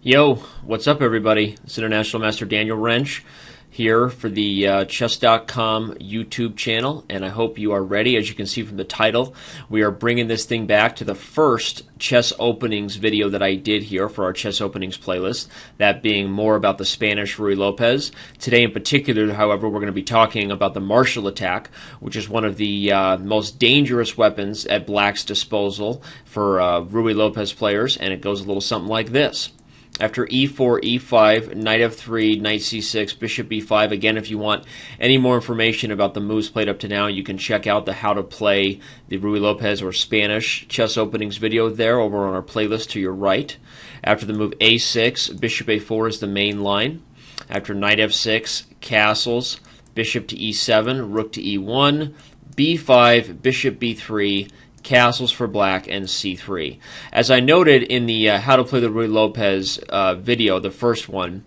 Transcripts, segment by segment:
Yo, what's up everybody? It's International Master Daniel Rensch here for the Chess.com YouTube channel, and I hope you are ready. As you can see from the title, we are bringing this thing back to the first chess openings video that I did here for our chess openings playlist, that being more about the Spanish Ruy Lopez. Today in particular, however, we're going to be talking about the Marshall attack, which is one of the most dangerous weapons at Black's disposal for Ruy Lopez players, and it goes a little something like this. After e4, e5, knight f3, knight c6, bishop b5. Again, if you want any more information about the moves played up to now, you can check out the How to Play the Ruy Lopez or Spanish chess openings video there over on our playlist to your right. After the move a6, bishop a4 is the main line. After knight f6, castles, bishop to e7, rook to e1, b5, bishop b3, castles for black, and c3. As I noted in the How to Play the Ruy Lopez video, the first one,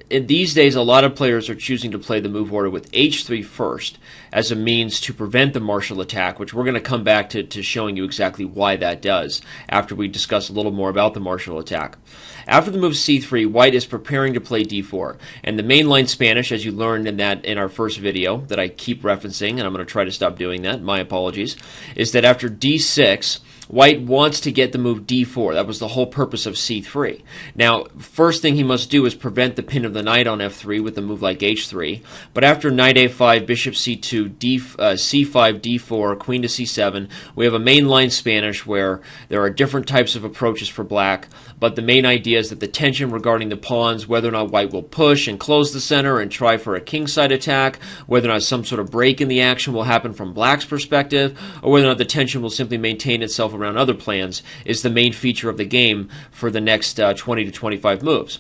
these days a lot of players are choosing to play the move order with h3 first as a means to prevent the Marshall attack, which we're going to come back to showing you exactly why that does after we discuss a little more about the Marshall attack. After the move c3, white is preparing to play d4, and the mainline Spanish, as you learned in our first video that I keep referencing, and I'm going to try to stop doing that, my apologies, is that after d6, white wants to get the move d4. That was the whole purpose of c3. Now, first thing he must do is prevent the pin of the knight on f3 with a move like h3. But after knight a5, bishop c2, c5, d4, queen to c7, we have a mainline Spanish where there are different types of approaches for black, but the main idea is that the tension regarding the pawns, whether or not white will push and close the center and try for a kingside attack, whether or not some sort of break in the action will happen from black's perspective, or whether or not the tension will simply maintain itself around other plans, is the main feature of the game for the next 20 to 25 moves.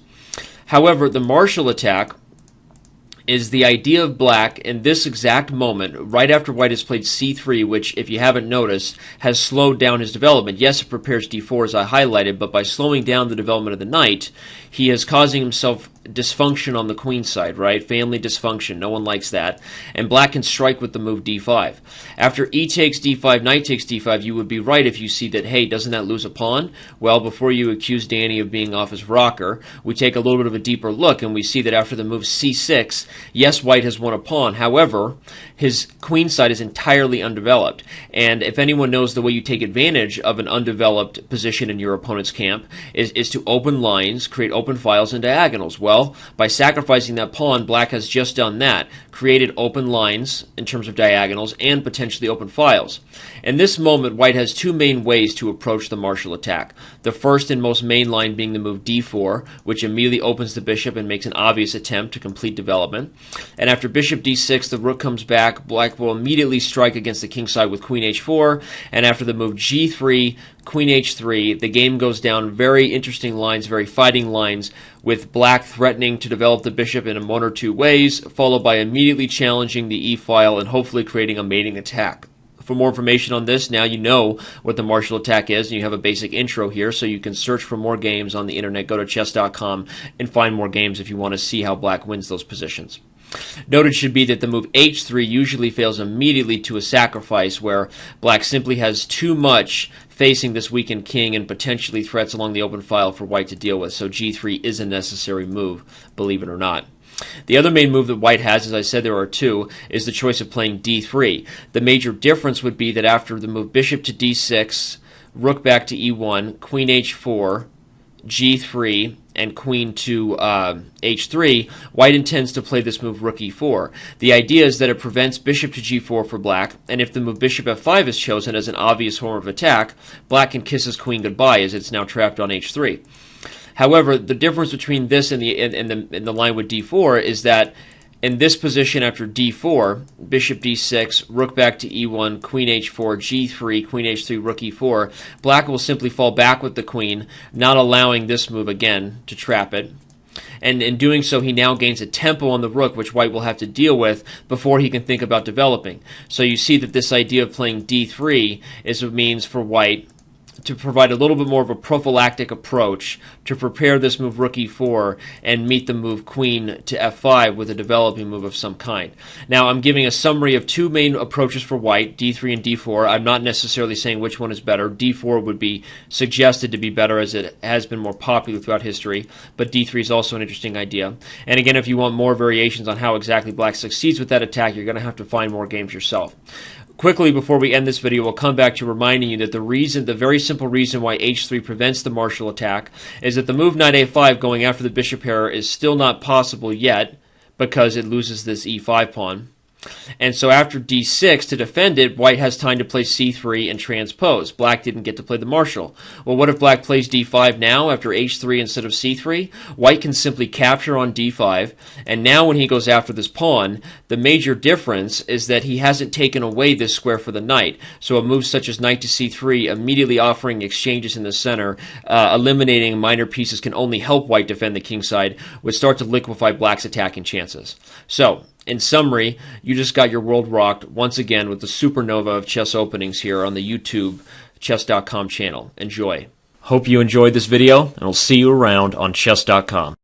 However, the Marshall attack is the idea of black in this exact moment, right after white has played c3, which, if you haven't noticed, has slowed down his development. Yes, it prepares d4 as I highlighted, but by slowing down the development of the knight, he is causing himself dysfunction on the queen side, right? Family dysfunction. No one likes that. And black can strike with the move d5. After e takes d5, knight takes d5, you would be right if you see that, hey, doesn't that lose a pawn? Well, before you accuse Danny of being off his rocker, we take a little bit of a deeper look, and we see that after the move c6, yes, white has won a pawn. However, his queen side is entirely undeveloped. And if anyone knows the way you take advantage of an undeveloped position in your opponent's camp is to open lines, create open files and diagonals. Well, by sacrificing that pawn, black has just done that, created open lines in terms of diagonals and potentially open files. In this moment, white has two main ways to approach the Marshall attack. The first and most main line being the move d4, which immediately opens the bishop and makes an obvious attempt to complete development. And after bishop d6, the rook comes back. Black will immediately strike against the king side with queen h4. And after the move g3, queen h3, the game goes down very interesting lines, very fighting lines, with black threatening to develop the bishop in one or two ways, followed by immediately challenging the e-file and hopefully creating a mating attack. For more information on this, now you know what the Marshall attack is, and you have a basic intro here, so you can search for more games on the internet. Go to Chess.com and find more games if you want to see how black wins those positions. Noted should be that the move h3 usually fails immediately to a sacrifice, where black simply has too much facing this weakened king and potentially threats along the open file for white to deal with. So g3 is a necessary move, believe it or not. The other main move that white has, as I said there are two, is the choice of playing d3. The major difference would be that after the move bishop to d6, rook back to e1, queen h4, g3, and queen to h3, white intends to play this move rook e4. The idea is that it prevents bishop to g4 for black, and if the move bishop f5 is chosen as an obvious form of attack, black can kiss his queen goodbye as it's now trapped on h3. However, the difference between this and the line with d4 is that in this position after d4, bishop d6, rook back to e1, queen h4, g3, queen h3, rook e4, black will simply fall back with the queen, not allowing this move again to trap it. And in doing so, he now gains a tempo on the rook, which white will have to deal with before he can think about developing. So you see that this idea of playing d3 is a means for white to provide a little bit more of a prophylactic approach to prepare this move rook e4 and meet the move queen to f5 with a developing move of some kind. Now, I'm giving a summary of two main approaches for white, d3 and d4. I'm not necessarily saying which one is better. d4 would be suggested to be better as it has been more popular throughout history, but d3 is also an interesting idea. And again, if you want more variations on how exactly black succeeds with that attack, you're going to have to find more games yourself. Quickly, before we end this video, we'll come back to reminding you that the very simple reason why h3 prevents the martial attack is that the move knight a5 going after the bishop pair is still not possible yet because it loses this e5 pawn. And so after d6, to defend it, white has time to play c3 and transpose. Black didn't get to play the martial. Well, what if black plays d5 now after h3 instead of c3? White can simply capture on d5, and now when he goes after this pawn, the major difference is that he hasn't taken away this square for the knight. So a move such as knight to c3, immediately offering exchanges in the center, eliminating minor pieces, can only help white defend the kingside, would start to liquefy black's attacking chances. So, in summary, you just got your world rocked once again with the supernova of chess openings here on the YouTube Chess.com channel. Enjoy. Hope you enjoyed this video, and I'll see you around on Chess.com.